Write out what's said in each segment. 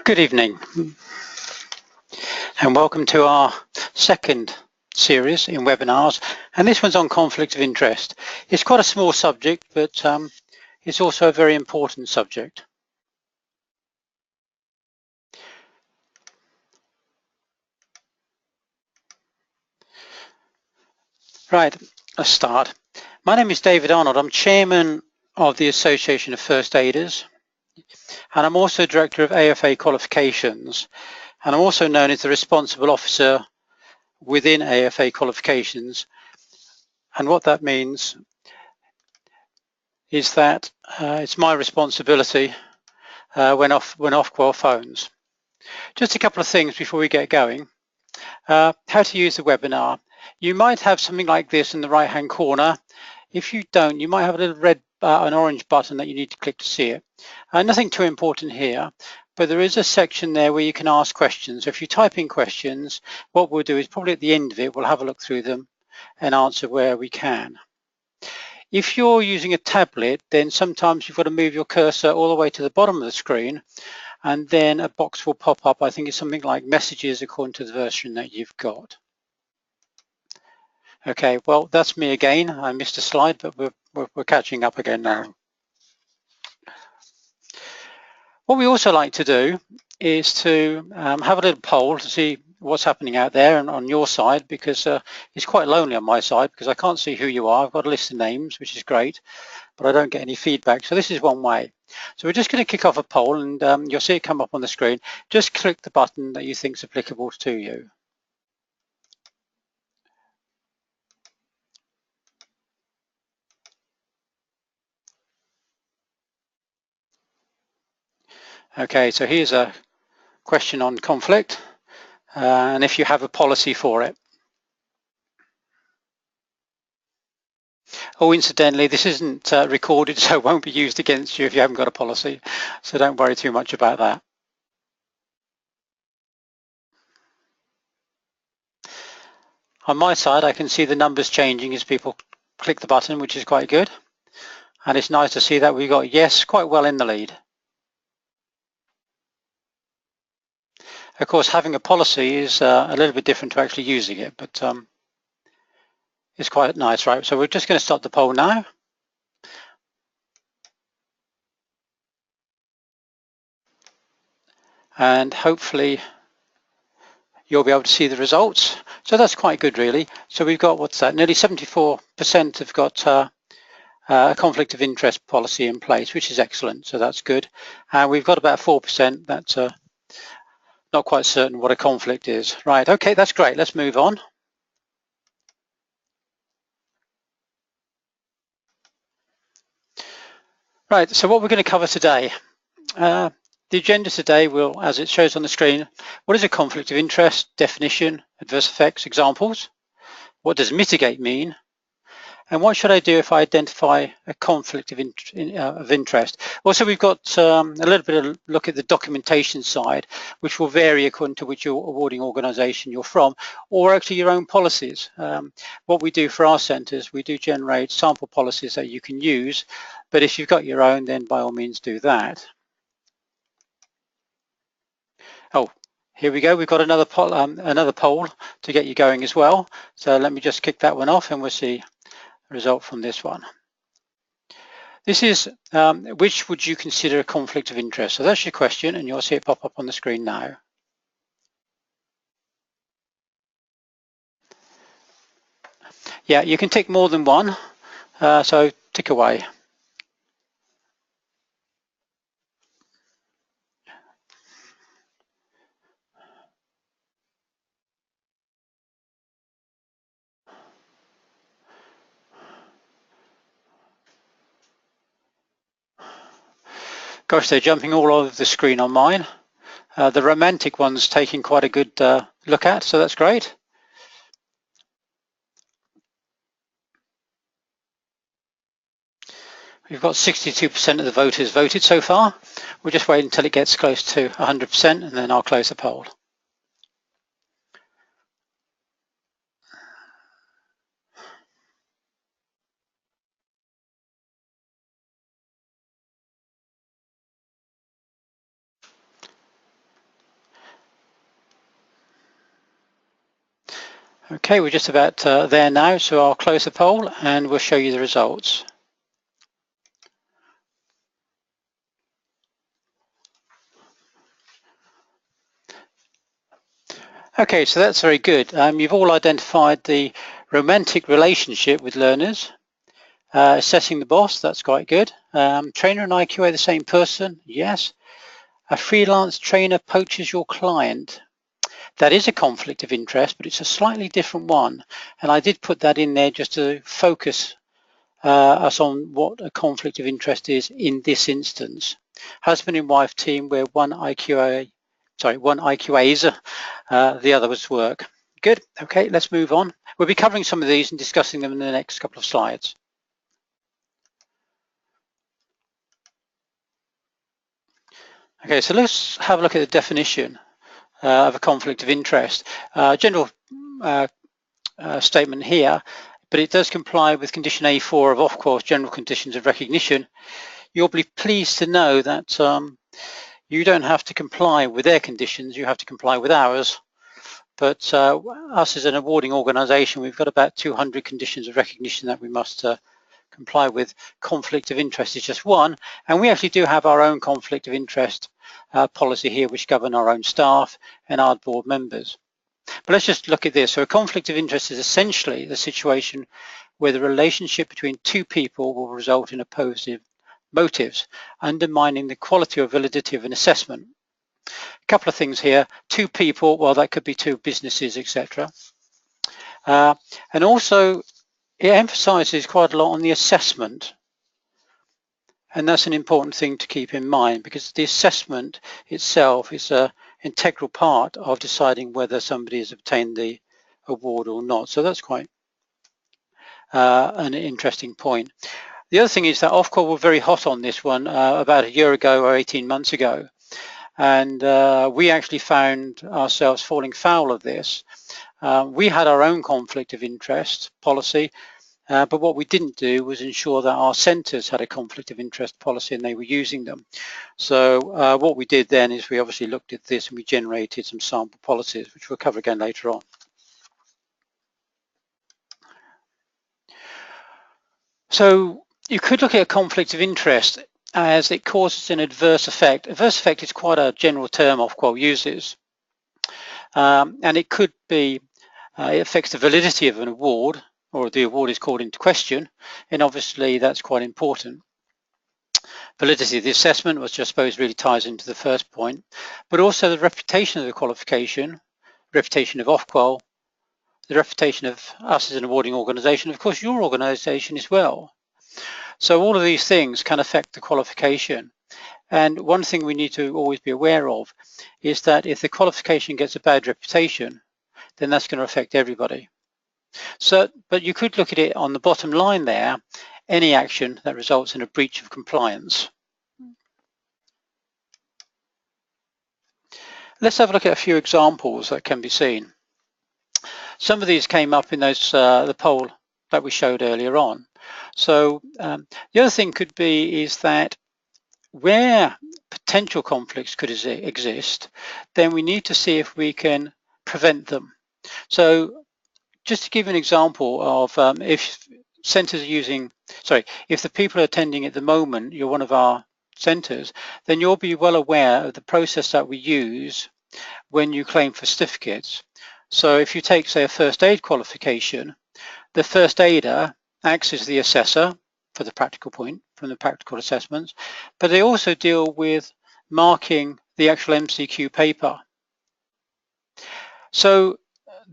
Good evening and welcome to our second series in webinars, and this one's on conflict of interest. It's quite a small subject, but it's also a very important subject. Right, let's start. My name is David Arnold. I'm chairman of the Association of First Aiders, and I'm also director of AoFA Qualifications, and I'm also known as the responsible officer within AoFA Qualifications. And what that means is that it's my responsibility when Ofqual phones. Just a couple of things before we get going. How to use the webinar. You might have something like this in the right hand corner. If you don't, you might have a little red, an orange button that you need to click to see it. Nothing too important here, but there is a section there where you can ask questions. So if you type in questions, what we'll do is probably at the end of it, we'll have a look through them and answer where we can. If you're using a tablet, then sometimes you've got to move your cursor all the way to the bottom of the screen, and then a box will pop up. I think it's something like messages according to the version that you've got. Okay, well, that's me again. I missed a slide, but we're catching up again now. What we also like to do is to have a little poll to see what's happening out there and on your side, because it's quite lonely on my side because I can't see who you are. I've got a list of names, which is great, but I don't get any feedback. So this is one way. So we're just going to kick off a poll, and you'll see it come up on the screen. Just click the button that you think is applicable to you. Okay, so here's a question on conflict, and if you have a policy for it. Oh, incidentally, this isn't recorded, so it won't be used against you if you haven't got a policy, so don't worry too much about that. On my side, I can see the numbers changing as people click the button, which is quite good. And it's nice to see that we got yes quite well in the lead. Of course, having a policy is a little bit different to actually using it, but it's quite nice, right? So we're just going to stop the poll now. And hopefully you'll be able to see the results. So that's quite good, really. So we've got, what's that? Nearly 74% have got a conflict of interest policy in place, which is excellent. So that's good. And we've got about 4% that's not quite certain what a conflict is. Right, okay, that's great. Let's move on. Right, so what we're going to cover today. The agenda today will, as it shows on the screen, what is a conflict of interest, definition, adverse effects, examples? What does mitigate mean? And what should I do if I identify a conflict of interest? Also, we've got a little bit of look at the documentation side, which will vary according to which your awarding organisation you're from, or actually your own policies. What we do for our centres, we do generate sample policies that you can use, but if you've got your own, then by all means do that. Oh, here we go. We've got another poll to get you going as well. So let me just kick that one off and we'll see the result from this one. This is, which would you consider a conflict of interest? So that's your question, and you'll see it pop up on the screen now. Yeah, you can tick more than one, so tick away. Gosh, they're jumping all over the screen on mine. The romantic one's taking quite a good look at, so that's great. We've got 62% of the voters voted so far. We'll just wait until it gets close to 100% and then I'll close the poll. Okay, we're just about there now, so I'll close the poll and we'll show you the results. Okay, so that's very good. You've all identified the romantic relationship with learners. Assessing the boss, that's quite good. Trainer and IQA the same person, yes. A freelance trainer poaches your client. That is a conflict of interest, but it's a slightly different one. And I did put that in there just to focus us on what a conflict of interest is in this instance. Husband and wife team where one IQAs, the other was work. Good, okay, let's move on. We'll be covering some of these and discussing them in the next couple of slides. Okay, so let's have a look at the definition of a conflict of interest. General statement here, but it does comply with condition A4 of Ofqual's general conditions of recognition. You'll be pleased to know that you don't have to comply with their conditions, you have to comply with ours. But us as an awarding organisation, we've got about 200 conditions of recognition that we must comply with. Conflict of interest is just one, and we actually do have our own conflict of interest policy here, which govern our own staff and our board members. But let's just look at this. So a conflict of interest is essentially the situation where the relationship between two people will result in opposing motives, undermining the quality or validity of an assessment. A couple of things here. Two people, well, that could be two businesses, etc. And also, it emphasizes quite a lot on the assessment. And that's an important thing to keep in mind, because the assessment itself is an integral part of deciding whether somebody has obtained the award or not. So that's quite an interesting point. The other thing is that Ofqual were very hot on this one about a year ago or 18 months ago. And we actually found ourselves falling foul of this. We had our own conflict of interest policy, but what we didn't do was ensure that our centres had a conflict of interest policy and they were using them. So what we did then is we obviously looked at this and we generated some sample policies, which we'll cover again later on. So you could look at a conflict of interest as it causes an adverse effect. Adverse effect is quite a general term Ofqual uses. And it could be, it affects the validity of an award, or the award is called into question, and obviously that's quite important. Validity of the assessment, which I suppose really ties into the first point, but also the reputation of the qualification, reputation of Ofqual, the reputation of us as an awarding organisation, of course your organisation as well. So all of these things can affect the qualification. And one thing we need to always be aware of is that if the qualification gets a bad reputation, then that's going to affect everybody. So, but you could look at it on the bottom line there, any action that results in a breach of compliance. Let's have a look at a few examples that can be seen. Some of these came up in those the poll that we showed earlier on. So the other thing could be is that where potential conflicts could exist, then we need to see if we can prevent them. So just to give an example of if centres are using, if the people are attending at the moment, you're one of our centres, then you'll be well aware of the process that we use when you claim for certificates. So if you take, say, a first aid qualification, the first aider acts as the assessor for the practical point from the practical assessments, but they also deal with marking the actual MCQ paper. So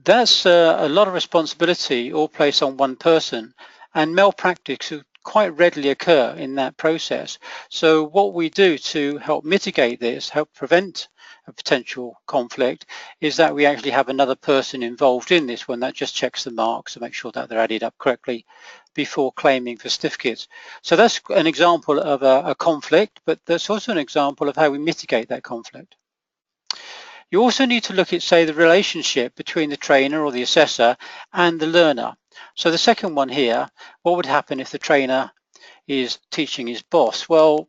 that's a lot of responsibility all placed on one person, and malpractice quite readily occur in that process. So what we do to help mitigate this, help prevent a potential conflict, is that we actually have another person involved in this one that just checks the marks to make sure that they're added up correctly before claiming for certificates. So that's an example of a conflict, but that's also an example of how we mitigate that conflict. You also need to look at, say, the relationship between the trainer or the assessor and the learner. So the second one here, what would happen if the trainer is teaching his boss? Well,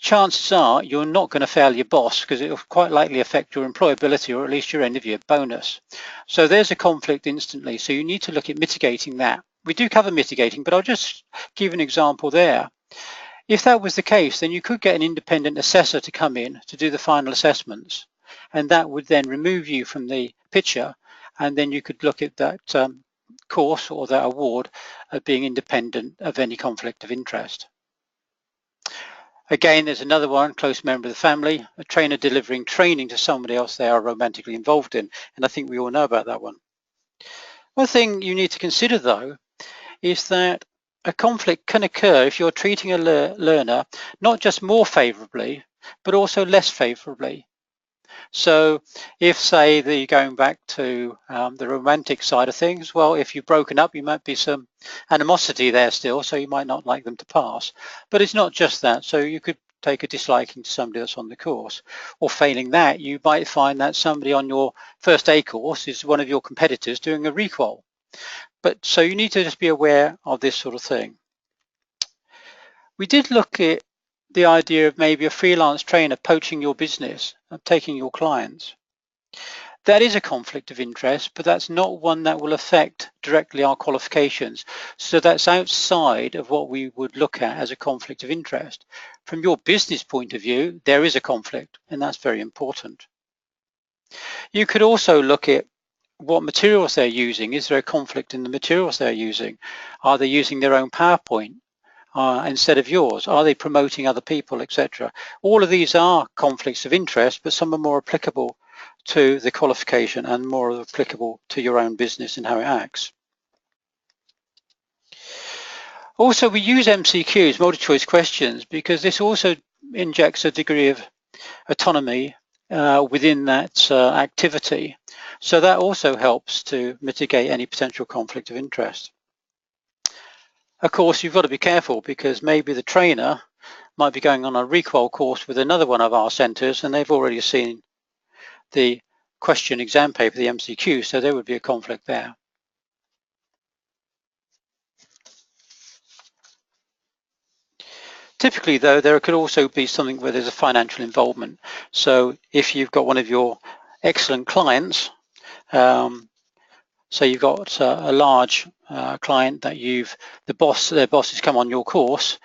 chances are you're not going to fail your boss because it will quite likely affect your employability or at least your end of year bonus. So there's a conflict instantly. So you need to look at mitigating that. We do cover mitigating, but I'll just give an example there. If that was the case, then you could get an independent assessor to come in to do the final assessments, and that would then remove you from the picture, and then you could look at that course or that award being independent of any conflict of interest. Again, there's another one, close member of the family, a trainer delivering training to somebody else they are romantically involved in, and I think we all know about that one. One thing you need to consider though is that a conflict can occur if you're treating a learner not just more favorably, but also less favorably. So if, say, you're going back to the romantic side of things, well, if you've broken up, you might be some animosity there still, so you might not like them to pass. But it's not just that. So you could take a disliking to somebody that's on the course. Or failing that, you might find that somebody on your first A course is one of your competitors doing a requal. But so you need to just be aware of this sort of thing. We did look at the idea of maybe a freelance trainer poaching your business, taking your clients. That is a conflict of interest, but that's not one that will affect directly our qualifications. So that's outside of what we would look at as a conflict of interest. From your business point of view, there is a conflict, and that's very important. You could also look at what materials they're using. Is there a conflict in the materials they're using? Are they using their own PowerPoint instead of yours? Are they promoting other people, etc.? All of these are conflicts of interest, but some are more applicable to the qualification and more applicable to your own business and how it acts. Also, we use MCQs, multi-choice questions, because this also injects a degree of autonomy within that activity. So that also helps to mitigate any potential conflict of interest. Of course, you've got to be careful because maybe the trainer might be going on a requal course with another one of our centres and they've already seen the question exam paper, the MCQ, so there would be a conflict there. Typically, though, there could also be something where there's a financial involvement. So if you've got one of your excellent clients, so you've got a large client that their boss has come on your course,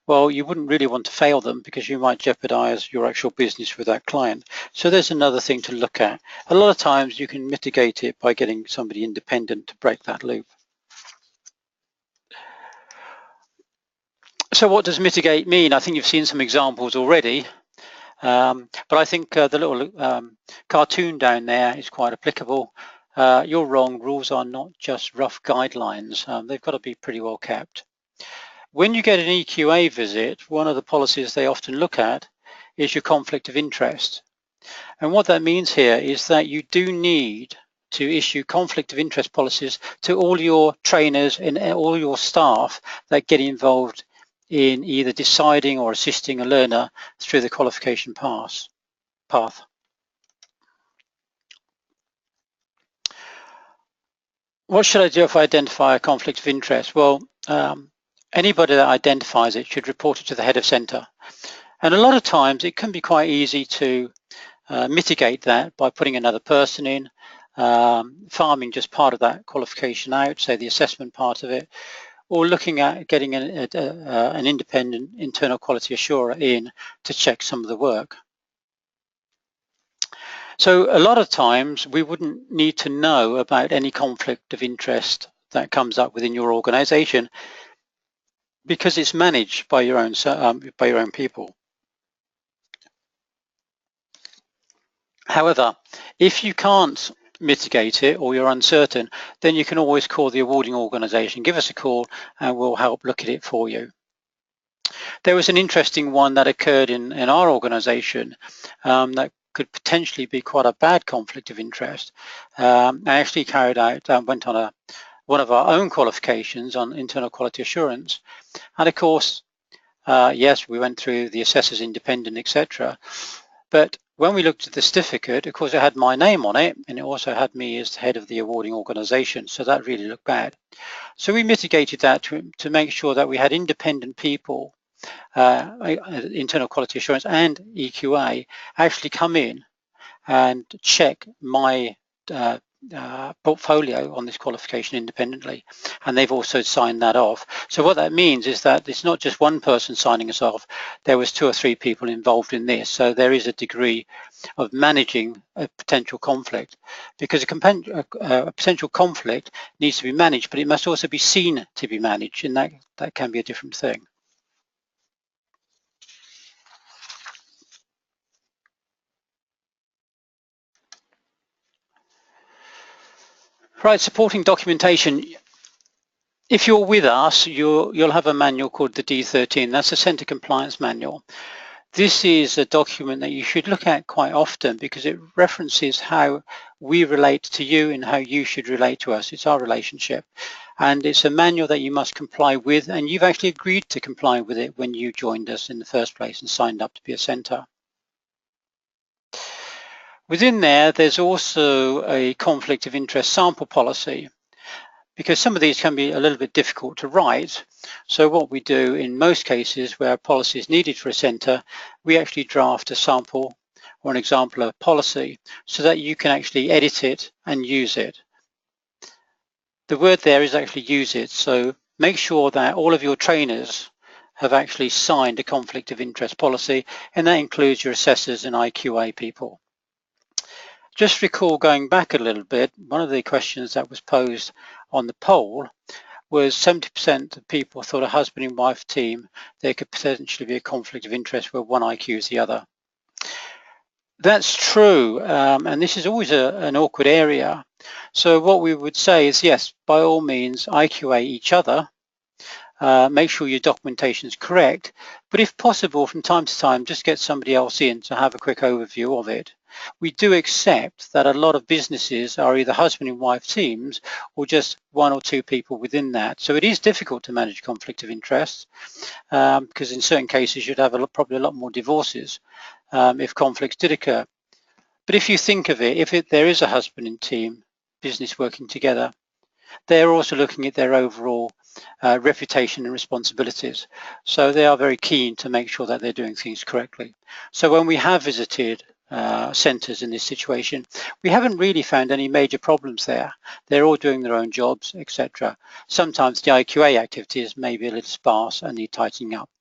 well, you wouldn't really want to fail them because you might jeopardize your actual business with that client. So there's another thing to look at. A lot of times you can mitigate it by getting somebody independent to break that loop. So what does mitigate mean? I think you've seen some examples already, but I think the little cartoon down there is quite applicable. You're wrong, rules are not just rough guidelines. They've got to be pretty well kept. When you get an EQA visit, one of the policies they often look at is your conflict of interest. And what that means here is that you do need to issue conflict of interest policies to all your trainers and all your staff that get involved in either deciding or assisting a learner through the qualification path. What should I do if I identify a conflict of interest? Well, anybody that identifies it should report it to the head of centre. And a lot of times it can be quite easy to mitigate that by putting another person in, farming just part of that qualification out, say the assessment part of it, or looking at getting an independent internal quality assurer in to check some of the work. So a lot of times we wouldn't need to know about any conflict of interest that comes up within your organization because it's managed by your own people. However, if you can't mitigate it or you're uncertain, then you can always call the awarding organization, give us a call and we'll help look at it for you. There was an interesting one that occurred in our organization that could potentially be quite a bad conflict of interest. I actually went on one of our own qualifications on internal quality assurance. And of course, yes, we went through the assessors independent, etc. But when we looked at the certificate, of course, it had my name on it, and it also had me as the head of the awarding organization. So that really looked bad. So we mitigated that to make sure that we had independent people internal quality assurance and EQA, actually come in and check my portfolio on this qualification independently, and they've also signed that off. So what that means is that it's not just one person signing us off, there was 2 or 3 people involved in this, so there is a degree of managing a potential conflict, because a potential conflict needs to be managed, but it must also be seen to be managed, and that can be a different thing. Right, supporting documentation. If you're with us, you'll have a manual called the D13. That's a Centre Compliance Manual. This is a document that you should look at quite often because it references how we relate to you and how you should relate to us. It's our relationship. And it's a manual that you must comply with, and you've actually agreed to comply with it when you joined us in the first place and signed up to be a centre. Within there's also a conflict of interest sample policy, because some of these can be a little bit difficult to write. So what we do in most cases where a policy is needed for a centre, we actually draft a sample or an example of policy so that you can actually edit it and use it. The word there is actually use it, so make sure that all of your trainers have actually signed a conflict of interest policy, and that includes your assessors and IQA people. Just recall, going back a little bit, one of the questions that was posed on the poll was 70% of people thought a husband and wife team, there could potentially be a conflict of interest where one IQs the other. That's true, and this is always an awkward area. So what we would say is, yes, by all means, IQA each other, make sure your documentation is correct, but if possible, from time to time, just get somebody else in to have a quick overview of it. We do accept that a lot of businesses are either husband and wife teams or just 1 or 2 people within that. So it is difficult to manage conflict of interest because in certain cases you'd have probably a lot more divorces if conflicts did occur. But if you think of it, if there is a husband and team business working together, they're also looking at their overall reputation and responsibilities. So they are very keen to make sure that they're doing things correctly. So when we have visited centres in this situation, we haven't really found any major problems there. They're all doing their own jobs, etc. Sometimes the IQA activities may be a little sparse and need tightening up,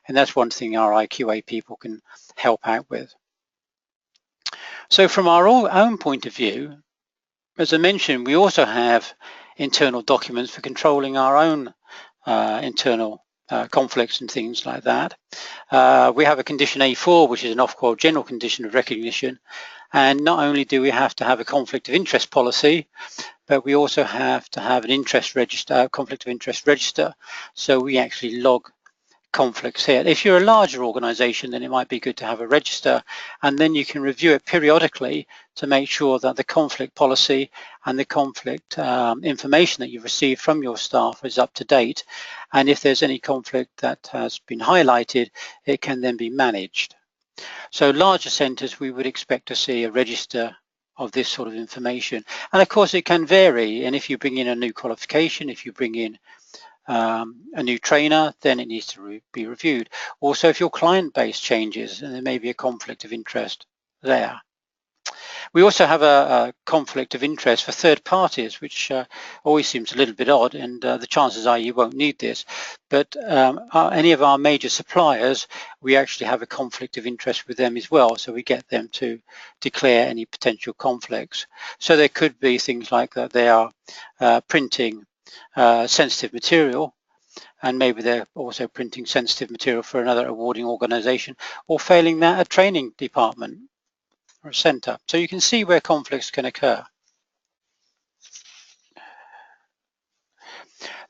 and that's one thing our IQA people can help out with. So from our own point of view, as I mentioned, we also have internal documents for controlling our own internal conflicts and things like that. We have a condition A4, which is an Ofqual general condition of recognition, and not only do we have to have a conflict of interest policy, but we also have to have an interest register, conflict of interest register, so we actually log conflicts here. If you're a larger organization, then it might be good to have a register, and then you can review it periodically to make sure that the conflict policy and the conflict information that you've received from your staff is up to date, and if there's any conflict that has been highlighted, it can then be managed. So larger centres, we would expect to see a register of this sort of information, and of course it can vary, and if you bring in a new qualification, if you bring in a new trainer, then it needs to be reviewed. Also, if your client base changes, and there may be a conflict of interest there. We also have a conflict of interest for third parties, which always seems a little bit odd, and the chances are you won't need this. But any of our major suppliers, we actually have a conflict of interest with them as well, so we get them to declare any potential conflicts. So there could be things like that they are printing sensitive material, and maybe they're also printing sensitive material for another awarding organization, or failing that, a training department or a center. So you can see where conflicts can occur.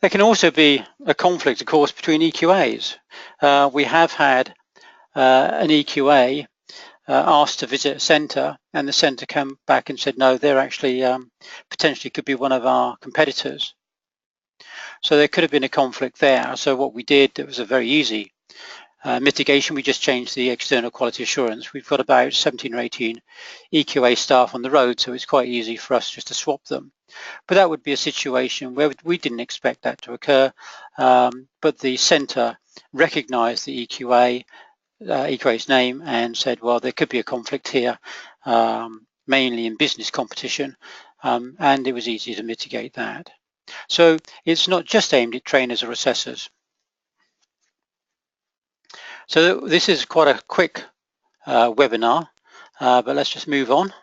There can also be a conflict, of course, between EQAs. We have had an EQA asked to visit a center, and the center came back and said, no, they're actually potentially could be one of our competitors. So there could have been a conflict there. So what we did, it was a very easy mitigation, we just changed the external quality assurance. We've got about 17 or 18 EQA staff on the road, so it's quite easy for us just to swap them. But that would be a situation where we didn't expect that to occur, but the centre recognised the EQA's name and said, well, there could be a conflict here, mainly in business competition, and it was easy to mitigate that. So it's not just aimed at trainers or assessors. So this is quite a quick webinar, but let's just move on.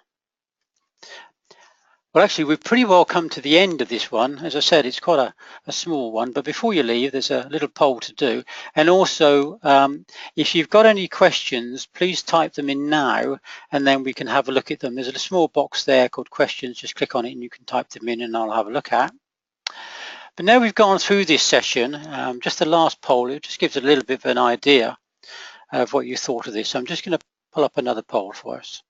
Well, actually, we've pretty well come to the end of this one. As I said, it's quite a small one, but before you leave, there's a little poll to do. And also, if you've got any questions, please type them in now, and then we can have a look at them. There's a small box there called questions. Just click on it and you can type them in and I'll have a look at. But now we've gone through this session, just the last poll, it just gives a little bit of an idea of what you thought of this. So I'm just going to pull up another poll for us.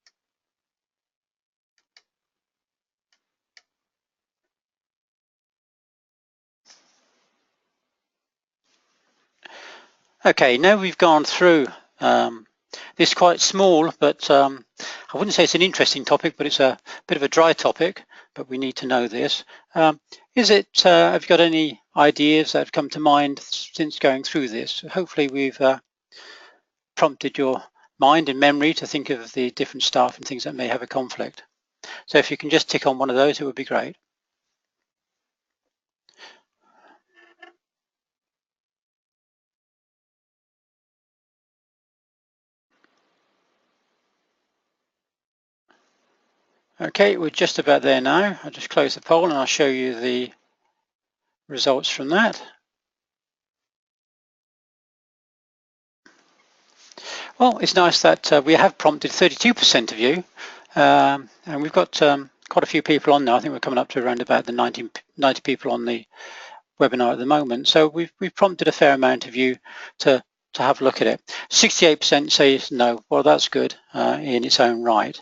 Okay, now we've gone through this quite small, but I wouldn't say it's an interesting topic, but it's a bit of a dry topic, but we need to know this. Have you got any ideas that have come to mind since going through this? Hopefully we've prompted your mind and memory to think of the different staff and things that may have a conflict. So if you can just tick on one of those, it would be great. Okay, we're just about there now. I'll just close the poll and I'll show you the results from that. Well, it's nice that we have prompted 32% of you, and we've got quite a few people on now. I think we're coming up to around about the 90 people on the webinar at the moment. So we've prompted a fair amount of you to have a look at it. 68% say no. Well, that's good in its own right.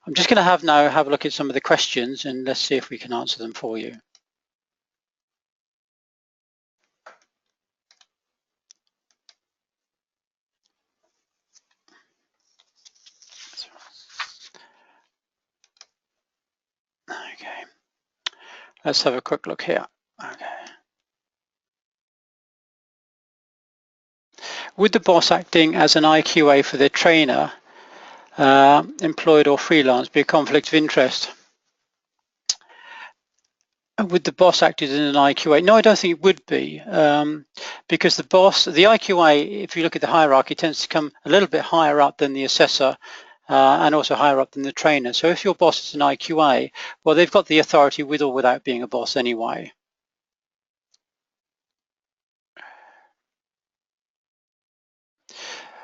I'm just going to have a look at some of the questions and let's see if we can answer them for you. Okay, let's have a quick look here. Okay. Would the boss acting as an IQA for their trainer, employed or freelance, be a conflict of interest? Would the boss act as an IQA? No, I don't think it would be, because the IQA, if you look at the hierarchy, tends to come a little bit higher up than the assessor and also higher up than the trainer. So if your boss is an IQA, well, they've got the authority with or without being a boss anyway.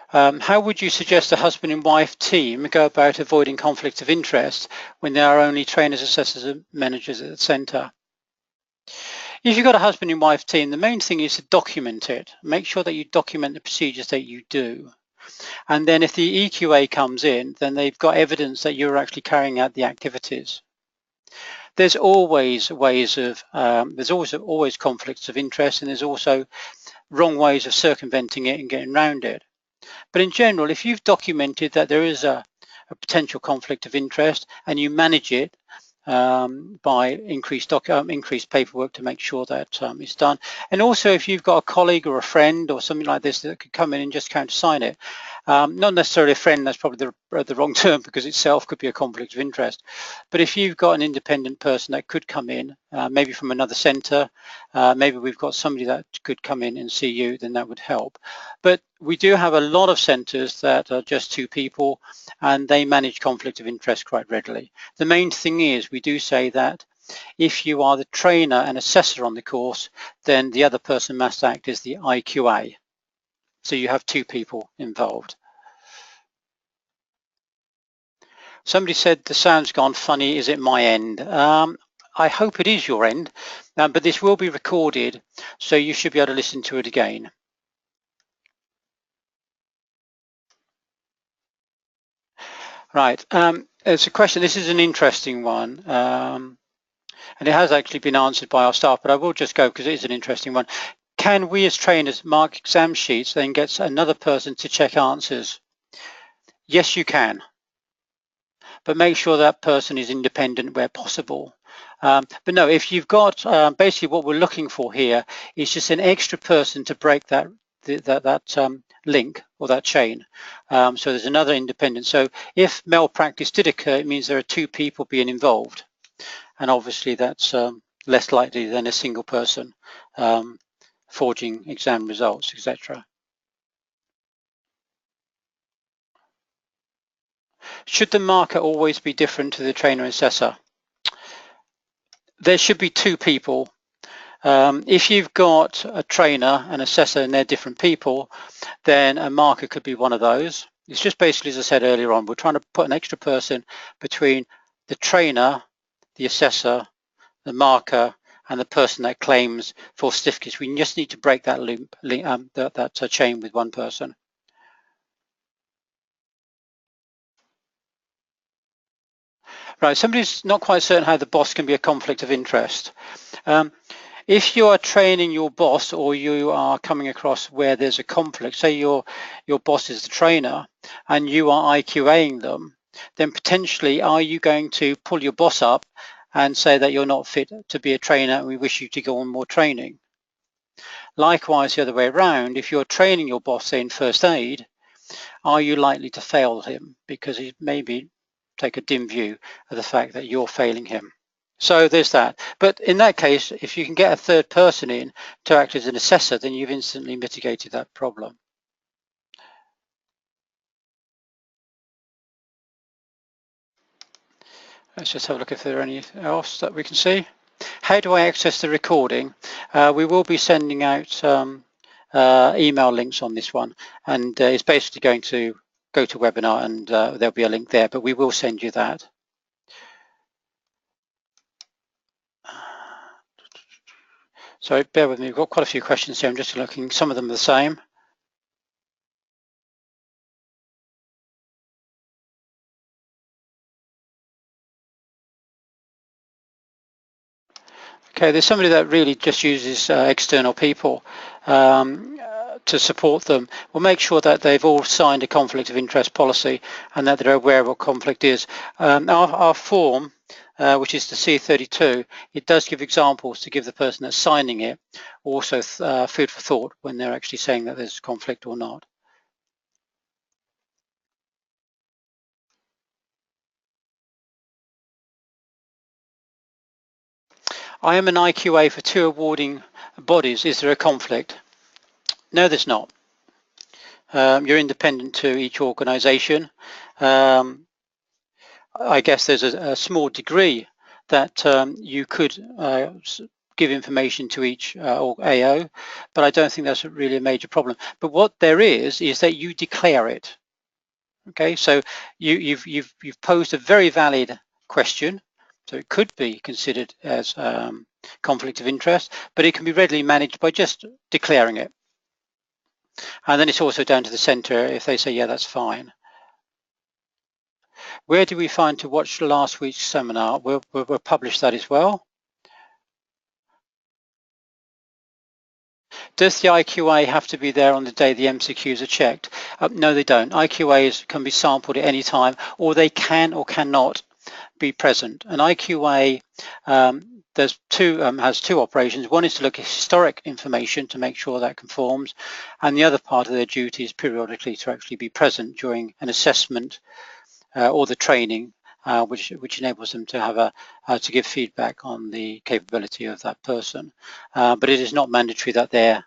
How would you suggest a husband and wife team go about avoiding conflict of interest when there are only trainers, assessors and managers at the centre? If you've got a husband and wife team, the main thing is to document it. Make sure that you document the procedures that you do. And then if the EQA comes in, then they've got evidence that you're actually carrying out the activities. There's always ways of, there's always conflicts of interest, and there's also wrong ways of circumventing it and getting around it. But in general, if you've documented that there is a potential conflict of interest and you manage it by increased paperwork to make sure that it's done, and also if you've got a colleague or a friend or something like this that could come in and just countersign it, not necessarily a friend, that's probably the wrong term because itself could be a conflict of interest, but if you've got an independent person that could come in, maybe from another centre, maybe we've got somebody that could come in and see you, then that would help. But we do have a lot of centres that are just two people and they manage conflict of interest quite readily. The main thing is we do say that if you are the trainer and assessor on the course, then the other person must act as the IQA. So you have two people involved. Somebody said the sound's gone funny, is it my end? I hope it is your end, but this will be recorded, so you should be able to listen to it again. Right, it's a question, this is an interesting one, and it has actually been answered by our staff, but I will just go because it is an interesting one. Can we as trainers mark exam sheets then get another person to check answers? Yes, you can, but make sure that person is independent where possible. But no, if you've got basically what we're looking for here is just an extra person to break that link or that chain. So there's another independent. So if malpractice did occur, it means there are two people being involved, and obviously that's less likely than a single person forging exam results, etc. Should the marker always be different to the trainer and assessor? There should be two people. If you've got a trainer and assessor and they're different people, then a marker could be one of those. It's just basically, as I said earlier on, we're trying to put an extra person between the trainer, the assessor, the marker, and the person that claims for certificates. We just need to break that loop, that chain with one person. Right, somebody's not quite certain how the boss can be a conflict of interest. If you are training your boss or you are coming across where there's a conflict, say your boss is the trainer and you are IQAing them, then potentially are you going to pull your boss up and say that you're not fit to be a trainer and we wish you to go on more training? Likewise, the other way around, if you're training your boss, say in first aid, are you likely to fail him because he maybe take a dim view of the fact that you're failing him? So there's that. But in that case, if you can get a third person in to act as an assessor, then you've instantly mitigated that problem. Let's just have a look if there are any else that we can see. How do I access the recording? We will be sending out email links on this one, and it's basically going to go to webinar and there'll be a link there, but we will send you that. So bear with me, we've got quite a few questions here. I'm just looking, some of them are the same. Okay, there's somebody that really just uses external people to support them. We'll make sure that they've all signed a conflict of interest policy and that they're aware of what conflict is. Our form, which is the C32, it does give examples to give the person that's signing it also food for thought when they're actually saying that there's conflict or not. I am an IQA for 2 awarding bodies. Is there a conflict? No, there's not. You're independent to each organisation. I guess there's a small degree that you could give information to each AO, but I don't think that's really a major problem. But what there is that you declare it. Okay, so you've posed a very valid question. So it could be considered as conflict of interest, but it can be readily managed by just declaring it. And then it's also down to the centre if they say, yeah, that's fine. Where do we find to watch last week's seminar? We'll publish that as well. Does the IQA have to be there on the day the MCQs are checked? No, they don't. IQAs can be sampled at any time, or they can or cannot be present. An IQA has 2 operations. One is to look at historic information to make sure that conforms, and the other part of their duty is periodically to actually be present during an assessment or the training, which enables them to have to give feedback on the capability of that person. But it is not mandatory that they're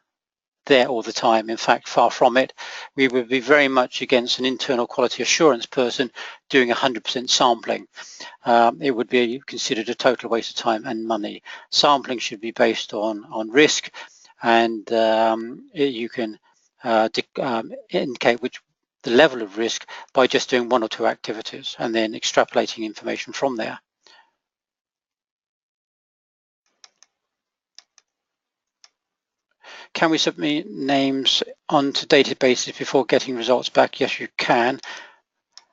there all the time. In fact, far from it. We would be very much against an internal quality assurance person doing 100% sampling. It would be considered a total waste of time and money. Sampling should be based on risk, and you can indicate the level of risk by just doing 1 or 2 activities and then extrapolating information from there. Can we submit names onto databases before getting results back? Yes, you can.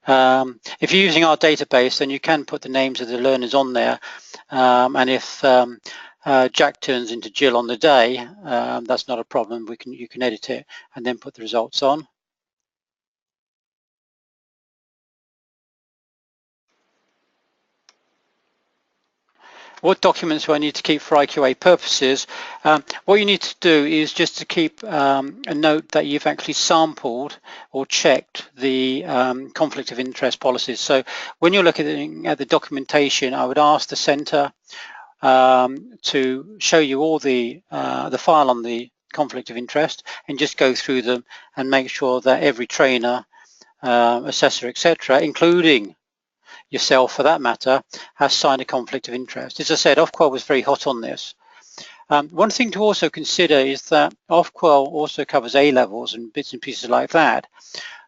If you're using our database, then you can put the names of the learners on there. And if Jack turns into Jill on the day, that's not a problem. You can edit it and then put the results on. What documents do I need to keep for IQA purposes? What you need to do is just to keep a note that you've actually sampled or checked the conflict of interest policies. So when you're looking at the documentation, I would ask the centre to show you all the file on the conflict of interest and just go through them and make sure that every trainer, assessor, etc., including yourself for that matter, has signed a conflict of interest. As I said, Ofqual was very hot on this. One thing to also consider is that Ofqual also covers A-levels and bits and pieces like that.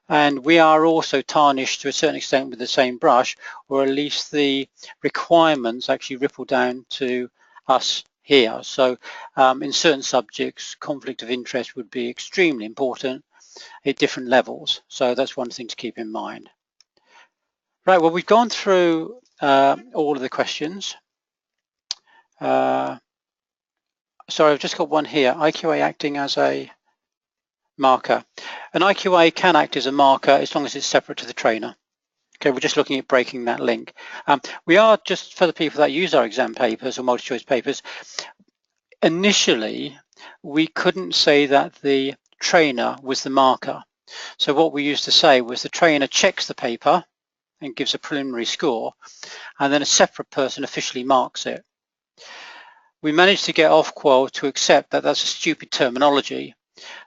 And we are also tarnished to a certain extent with the same brush, or at least the requirements actually ripple down to us here. So in certain subjects, conflict of interest would be extremely important at different levels. So that's one thing to keep in mind. Right, well, we've gone through all of the questions. Sorry, I've just got one here. IQA acting as a marker. An IQA can act as a marker as long as it's separate to the trainer. Okay, we're just looking at breaking that link. We are, just for the people that use our exam papers or multi-choice papers, initially, we couldn't say that the trainer was the marker. So what we used to say was the trainer checks the paper and gives a preliminary score, and then a separate person officially marks it. We managed to get Ofqual to accept that that's a stupid terminology.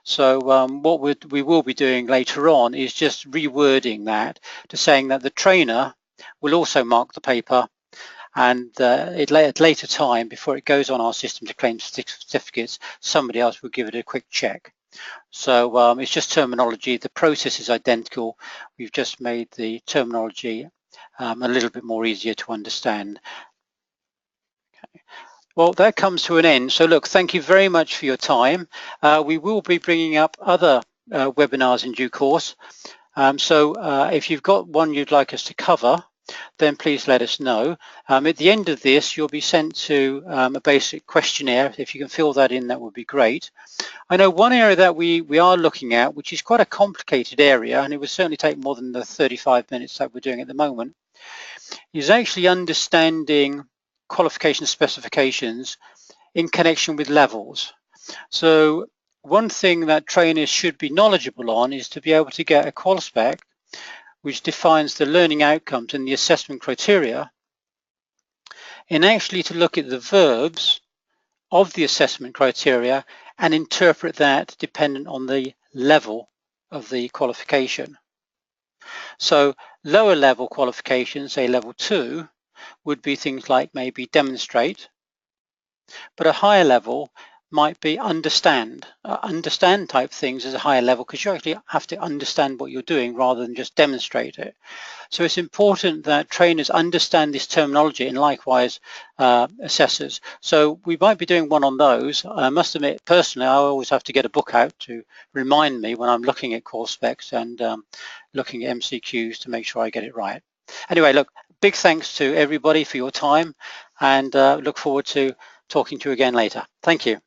So what we will be doing later on is just rewording that to saying that the trainer will also mark the paper, and at later time, before it goes on our system to claim certificates, somebody else will give it a quick check. So it's just terminology. The process is identical. We've just made the terminology a little bit more easier to understand. Okay. Well, that comes to an end. So look, thank you very much for your time. We will be bringing up other webinars in due course. So if you've got one you'd like us to cover, then please let us know. At the end of this, you'll be sent to a basic questionnaire. If you can fill that in, that would be great. I know one area that we are looking at, which is quite a complicated area, and it would certainly take more than the 35 minutes that we're doing at the moment, is actually understanding qualification specifications in connection with levels. So one thing that trainers should be knowledgeable on is to be able to get a qual-spec which defines the learning outcomes and the assessment criteria, and actually to look at the verbs of the assessment criteria and interpret that dependent on the level of the qualification. So lower level qualifications, say level 2, would be things like maybe demonstrate, but a higher level might be understand. Understand type things as a higher level, because you actually have to understand what you're doing rather than just demonstrate it. So it's important that trainers understand this terminology, and likewise assessors. So we might be doing one on those. I must admit, personally, I always have to get a book out to remind me when I'm looking at course specs and looking at MCQs to make sure I get it right. Anyway, look, big thanks to everybody for your time, and look forward to talking to you again later. Thank you.